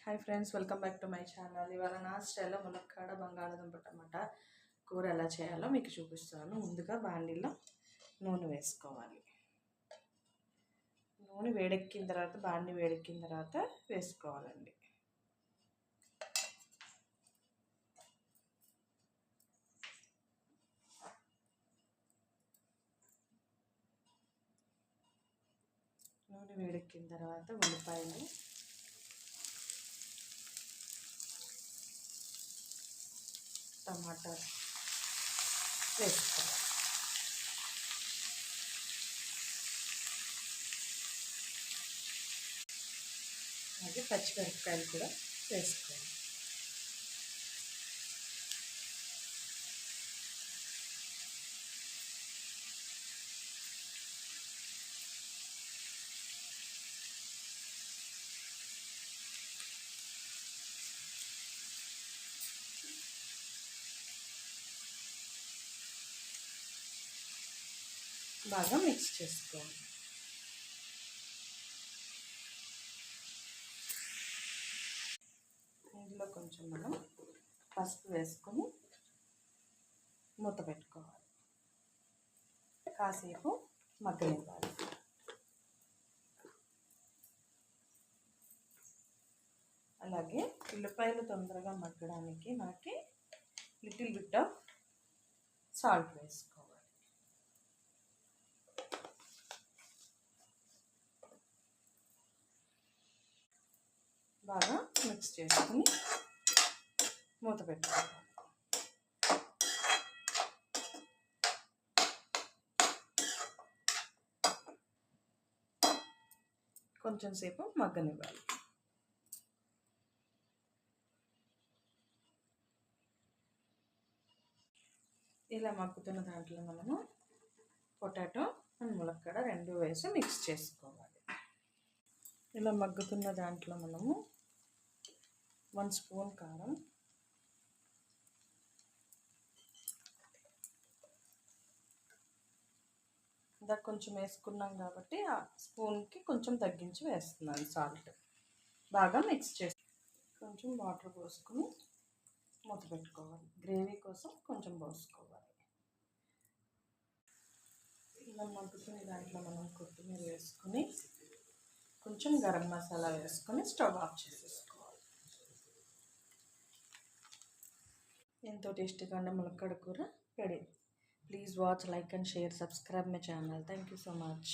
Hi friends, welcome back to my channel. ఇవాళ నా స్టైల్లో ములక్కాడ బంగాళదుంప టమాటా కూర ఎలా చేయాలో మీకు చూపిస్తాను. ముందుగా బాండీలో నూనె వేసుకోవాలి. నూనె వేడెక్కిన తర్వాత బాండీ వేడెక్కిన తర్వాత వేసుకోవాలండి. నూనె వేడెక్కిన తర్వాత ఉల్లిపాయలు, టమాటా వేసుకోవాలి. అలాగే పచ్చిమిరపకాయలు కూడా వేసుకోవాలి. బాగా మిక్స్ చేసుకోవాలి. ఇందులో కొంచెం మనం పసుపు వేసుకొని మూత పెట్టుకోవాలి. కాసేపు మగ్గనివ్వాలి. అలాగే ఉల్లిపాయలు తొందరగా మగ్గడానికి మనకి లిటిల్ బిట్ ఆఫ్ సాల్ట్ వేసుకోవాలి. బాగా మిక్స్ చేసుకుని మూత పెట్టుకోవాలి. కొంచెం సేపు మగ్గనివ్వాలి. ఇలా మగ్గుతున్న దాంట్లో మనము పొటాటో అండ్ ములక్కాడ రెండు వేసి మిక్స్ చేసుకోవాలి. ఇలా మగ్గుతున్న దాంట్లో మనము 1 స్పూన్ కారం, ఇందాక కొంచెం వేసుకున్నాం కాబట్టి ఆ స్పూన్కి కొంచెం తగ్గించి వేస్తున్నాను సాల్ట్. బాగా మిక్స్ చేసి కొంచెం వాటర్ పోసుకొని మూత పెట్టుకోవాలి. గ్రేవీ కోసం కొంచెం పోసుకోవాలి. ఇలా మగ్గుతున్న దాంట్లో మనం కొత్తిమీర వేసుకొని కొంచెం గరం మసాలా వేసుకొని స్టవ్ ఆఫ్ చేసేసుకోవాలి. ఎంతో టేస్టీగా ఉండే ములక్కాడ కూర ready. Please watch, like and share, subscribe my channel. Thank you so much.